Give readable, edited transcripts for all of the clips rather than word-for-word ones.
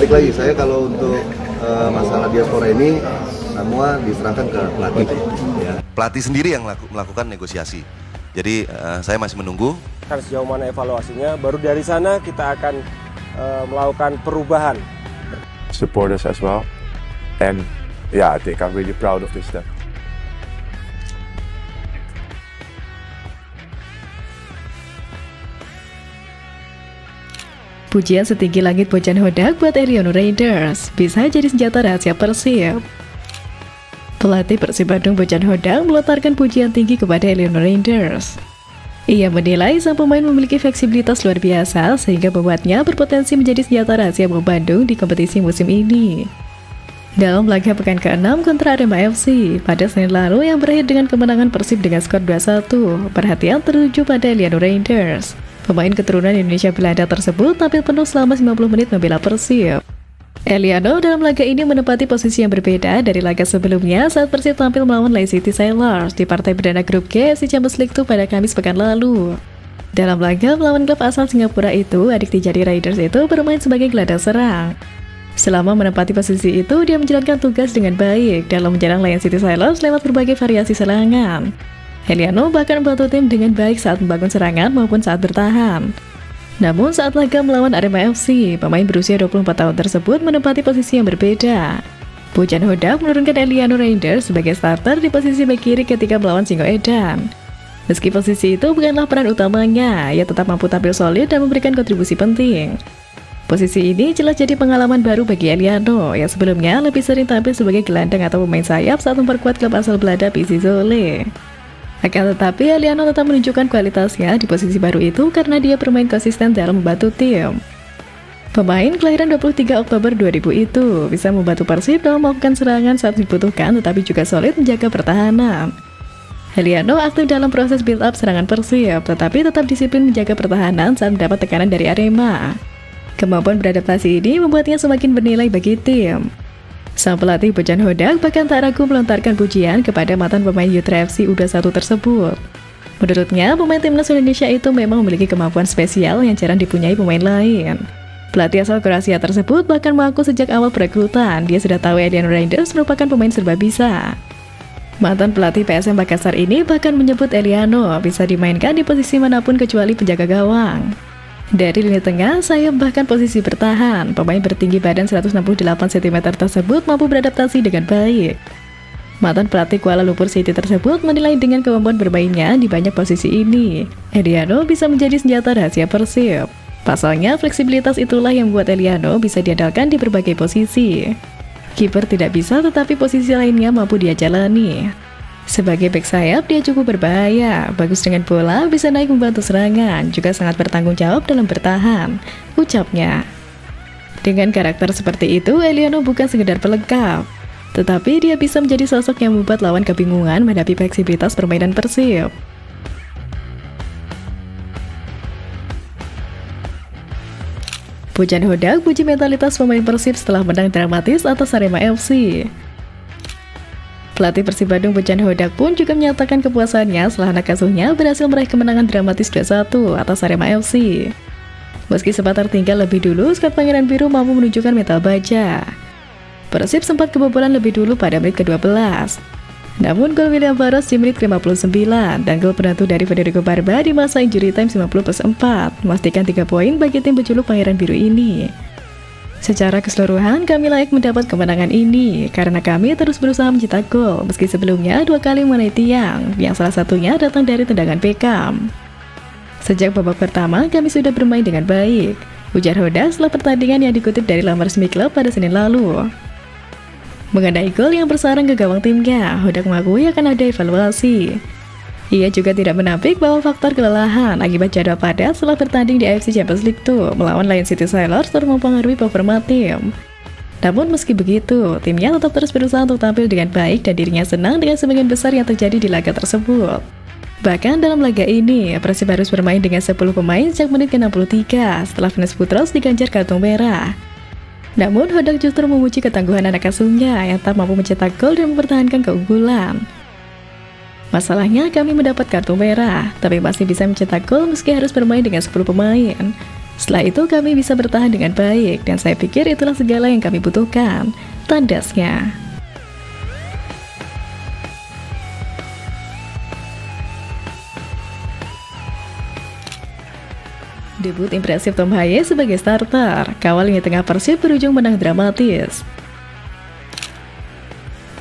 balik lagi, saya kalau untuk masalah diaspora ini semua diserahkan ke pelatih. Ya. Pelatih sendiri yang melakukan negosiasi. Jadi saya masih menunggu. Sejauh mana evaluasinya, baru dari sana kita akan melakukan perubahan. Support us as well, and yeah, I think I'm really proud of this step. Pujian setinggi langit Bojan Hodak buat Eliono Raiders bisa jadi senjata rahasia Persib. Pelatih Persib Bandung Bojan Hodak melontarkan pujian tinggi kepada Eliono Raiders. Ia menilai sang pemain memiliki fleksibilitas luar biasa sehingga membuatnya berpotensi menjadi senjata rahasia Bom Bandung di kompetisi musim ini. Dalam laga pekan ke-6 kontra Arema FC pada Senin lalu yang berakhir dengan kemenangan Persib dengan skor 2-1, perhatian tertuju pada Eliono Raiders. Pemain keturunan Indonesia Belanda tersebut tampil penuh selama 90 menit membela Persib. Eliono dalam laga ini menempati posisi yang berbeda dari laga sebelumnya saat Persib tampil melawan Leicester Sailors di partai perdana grup G FC Champions League 2 pada Kamis pekan lalu. Dalam laga melawan klub asal Singapura itu, adik tijari Raiders itu bermain sebagai gelandang serang. Selama menempati posisi itu, dia menjalankan tugas dengan baik dalam menyerang Leicester Sailors lewat berbagai variasi serangan. Eliono bahkan membantu tim dengan baik saat membangun serangan maupun saat bertahan. Namun saat laga melawan Arema FC, pemain berusia 24 tahun tersebut menempati posisi yang berbeda. Bojan Hodak menurunkan Eliono Raiders sebagai starter di posisi bek kiri ketika melawan Singoedan. Meski posisi itu bukanlah peran utamanya, ia tetap mampu tampil solid dan memberikan kontribusi penting. Posisi ini jelas jadi pengalaman baru bagi Eliono yang sebelumnya lebih sering tampil sebagai gelandang atau pemain sayap saat memperkuat klub asal Belanda PSV Zwolle. Akan tetapi, Eliono tetap menunjukkan kualitasnya di posisi baru itu karena dia bermain konsisten dalam membantu tim. Pemain kelahiran 23 Oktober 2000 itu bisa membantu Persib dalam melakukan serangan saat dibutuhkan tetapi juga solid menjaga pertahanan. Eliono aktif dalam proses build-up serangan Persib tetapi tetap disiplin menjaga pertahanan saat mendapat tekanan dari Arema. Kemampuan beradaptasi ini membuatnya semakin bernilai bagi tim. Sang pelatih Bojan Hodak bahkan tak ragu melontarkan pujian kepada mantan pemain Youth FC U21 tersebut. Menurutnya, pemain timnas Indonesia itu memang memiliki kemampuan spesial yang jarang dipunyai pemain lain. Pelatih asal Kroasia tersebut bahkan mengaku sejak awal perekrutan, dia sudah tahu Eliono Raiders merupakan pemain serba bisa. Mantan pelatih PSM Makassar ini bahkan menyebut Eliono bisa dimainkan di posisi manapun kecuali penjaga gawang. Dari lini tengah, sayap bahkan posisi bertahan, pemain bertinggi badan 168 cm tersebut mampu beradaptasi dengan baik. Mantan pelatih Kuala Lumpur City tersebut menilai dengan kemampuan bermainnya di banyak posisi ini, Eliono bisa menjadi senjata rahasia Persib. Pasalnya, fleksibilitas itulah yang membuat Eliono bisa diandalkan di berbagai posisi. Kiper tidak bisa, tetapi posisi lainnya mampu dia jalani. Sebagai bek sayap, dia cukup berbahaya, bagus dengan bola, bisa naik membantu serangan, juga sangat bertanggung jawab dalam bertahan, ucapnya. Dengan karakter seperti itu, Eliono bukan sekedar pelengkap, tetapi dia bisa menjadi sosok yang membuat lawan kebingungan menghadapi fleksibilitas permainan Persib. Bojan Hodak puji mentalitas pemain Persib setelah menang dramatis atas Arema FC. Pelatih Persib Bandung Bojan Hodak pun juga menyatakan kepuasannya setelah anak asuhnya berhasil meraih kemenangan dramatis 2-1 atas Arema FC. Meski sempat tertinggal lebih dulu, skuad Pangeran Biru mampu menunjukkan mental baja. Persib sempat kebobolan lebih dulu pada menit ke-12. Namun gol William Barros di menit ke-59 dan gol penentu dari Federico Barba di masa injury time 90+4 memastikan 3 poin bagi tim berjuluk Pangeran Biru ini. Secara keseluruhan, kami layak mendapat kemenangan ini karena kami terus berusaha mencetak gol meski sebelumnya 2 kali mengenai tiang, yang salah satunya datang dari tendangan Beckham. Sejak babak pertama, kami sudah bermain dengan baik, ujar Hodak setelah pertandingan yang dikutip dari laman resmi klub pada Senin lalu. Mengenai gol yang bersarang ke gawang timnya, Hodak mengakui akan ada evaluasi. Ia juga tidak menampik bahwa faktor kelelahan akibat jadwal padat setelah bertanding di AFC Champions League 2 melawan Leicester Sailors terus mempengaruhi performa tim. Namun meski begitu, timnya tetap terus berusaha untuk tampil dengan baik dan dirinya senang dengan sebagian besar yang terjadi di laga tersebut. Bahkan dalam laga ini, Persib harus bermain dengan 10 pemain sejak menit ke-63 setelah Vanessa Putros diganjar kartu merah. Namun, Hodak justru memuji ketangguhan anak asuhnya yang tak mampu mencetak gol dan mempertahankan keunggulan. Masalahnya kami mendapat kartu merah, tapi masih bisa mencetak gol meski harus bermain dengan 10 pemain. Setelah itu kami bisa bertahan dengan baik, dan saya pikir itulah segala yang kami butuhkan, tandasnya. Debut impresif Tom Haye sebagai starter, kawal lini tengah Persib berujung menang dramatis.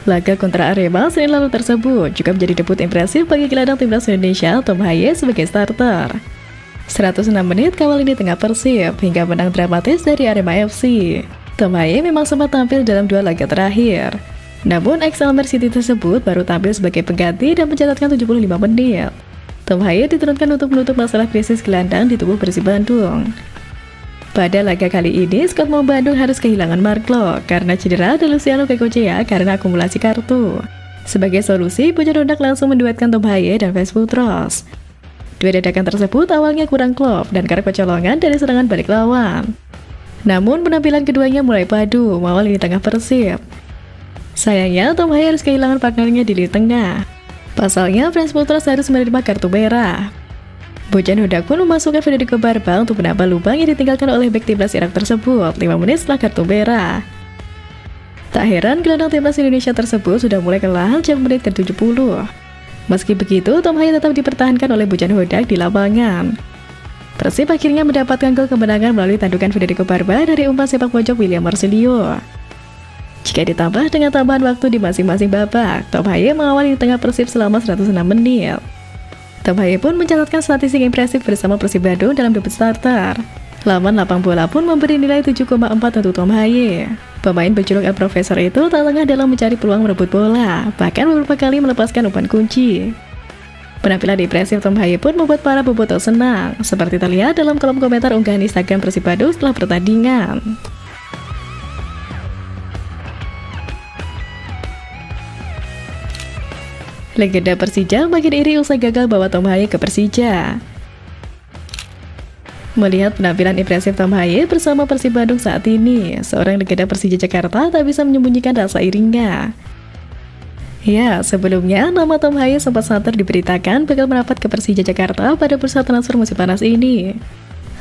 Laga kontra Arema Senin lalu tersebut juga menjadi debut impresif bagi gelandang timnas Indonesia Tom Haye sebagai starter. 106 menit kawal lini tengah Persib hingga menang dramatis dari Arema FC. Tom Haye memang sempat tampil dalam 2 laga terakhir. Namun ex-Almer City tersebut baru tampil sebagai pengganti dan mencatatkan 75 menit. Tom Haye diturunkan untuk menutup masalah krisis gelandang di tubuh Persib Bandung. Pada laga kali ini, skuad Maung Bandung harus kehilangan Mark Klok karena cedera dan Luciano Kekocia karena akumulasi kartu. Sebagai solusi, Bojan Hodak langsung menduetkan Tom Haye dan Vance Putros. Dua dadakan tersebut awalnya kurang klop dan karena kecolongan dari serangan balik lawan. Namun penampilan keduanya mulai padu mengawal lini tengah Persib. Sayangnya Tom Haye harus kehilangan partnernya di lini tengah. Pasalnya Vance Putros harus menerima kartu merah. Bojan Hodak pun memasukkan Federico Barba untuk menambah lubang yang ditinggalkan oleh bek timnas Irak tersebut 5 menit setelah kartu merah. Tak heran gelandang timnas Indonesia tersebut sudah mulai kelelahan sejak menit ke-70. Meski begitu, Tom Haye tetap dipertahankan oleh Bojan Hodak di lapangan. Persib akhirnya mendapatkan gol kemenangan melalui tandukan Federico Barba dari umpan sepak pojok William Marcelio. Jika ditambah dengan tambahan waktu di masing-masing babak, Tom Haye mengawali di tengah Persib selama 106 menit. Tom Haye pun mencatatkan statistik impresif bersama Persib Bandung dalam debut starter. Laman lapang bola pun memberi nilai 7,4 untuk Tom Haye. Pemain berjuluk El Profesor itu tak lengah dalam mencari peluang merebut bola, bahkan beberapa kali melepaskan umpan kunci. Penampilan impresif Tom Haye pun membuat para bobotoh senang, seperti terlihat dalam kolom komentar unggahan Instagram Persib Bandung setelah pertandingan. Legenda Persija makin iri usai gagal bawa Tom Haye ke Persija. Melihat penampilan impresif Tom Haye bersama Persib Bandung saat ini, seorang legenda Persija Jakarta tak bisa menyembunyikan rasa irinya. Ya, sebelumnya nama Tom Haye sempat santer diberitakan bakal merapat ke Persija Jakarta pada bursa transfer musim panas ini.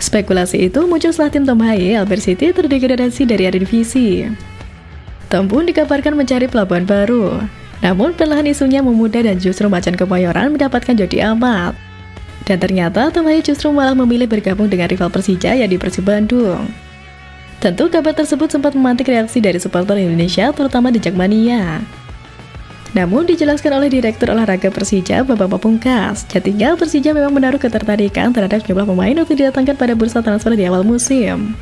Spekulasi itu muncul setelah tim Tom Haye, Albert City, terdegradasi dari Eredivisie. Tom pun dikabarkan mencari pelabuhan baru. Namun perlahan isunya memudah dan justru Macan Kemayoran mendapatkan Jody Amat. Dan ternyata Tom Haye justru malah memilih bergabung dengan rival Persija yang di Persib Bandung. Tentu kabar tersebut sempat memantik reaksi dari supporter Indonesia terutama di Jakmania. Namun dijelaskan oleh Direktur Olahraga Persija Bambang Pamungkas, jadinya Persija memang menaruh ketertarikan terhadap jumlah pemain untuk didatangkan pada bursa transfer di awal musim.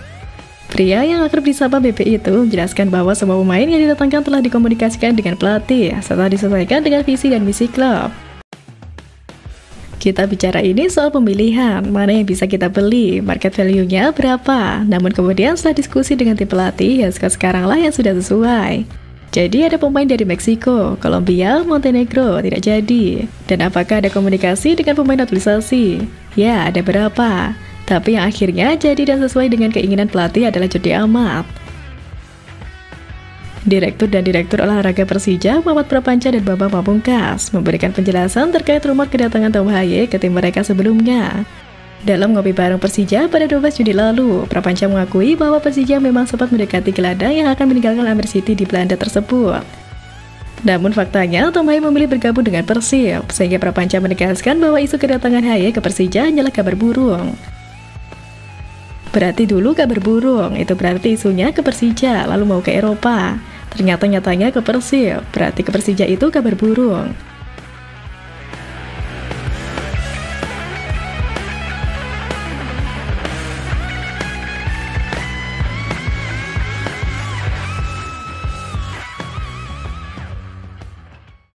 Pria yang akrab disapa BP itu menjelaskan bahwa semua pemain yang didatangkan telah dikomunikasikan dengan pelatih serta disesuaikan dengan visi dan misi klub. Kita bicara ini soal pemilihan, mana yang bisa kita beli, market value-nya berapa. Namun kemudian setelah diskusi dengan tim pelatih, ya sekarang lah yang sudah sesuai. Jadi ada pemain dari Meksiko, Kolombia, Montenegro, tidak jadi. Dan apakah ada komunikasi dengan pemain naturalisasi? Ya, ada berapa. Tapi yang akhirnya jadi dan sesuai dengan keinginan pelatih adalah Jody Amat. Direktur dan Direktur Olahraga Persija, Muhammad Prapanca dan Bambang Pamungkas, memberikan penjelasan terkait rumor kedatangan Tom Haye ke tim mereka sebelumnya. Dalam ngopi bareng Persija pada 12 Juni lalu, Prapanca mengakui bahwa Persija memang sempat mendekati gelandang yang akan meninggalkan Almer City di Belanda tersebut. Namun faktanya, Tom Haye memilih bergabung dengan Persib, sehingga Prapanca menegaskan bahwa isu kedatangan Haye ke Persija hanyalah kabar burung. Berarti dulu kabar burung, itu berarti isunya ke Persija, lalu mau ke Eropa. Ternyata nyatanya ke Persib, berarti ke Persija itu kabar burung.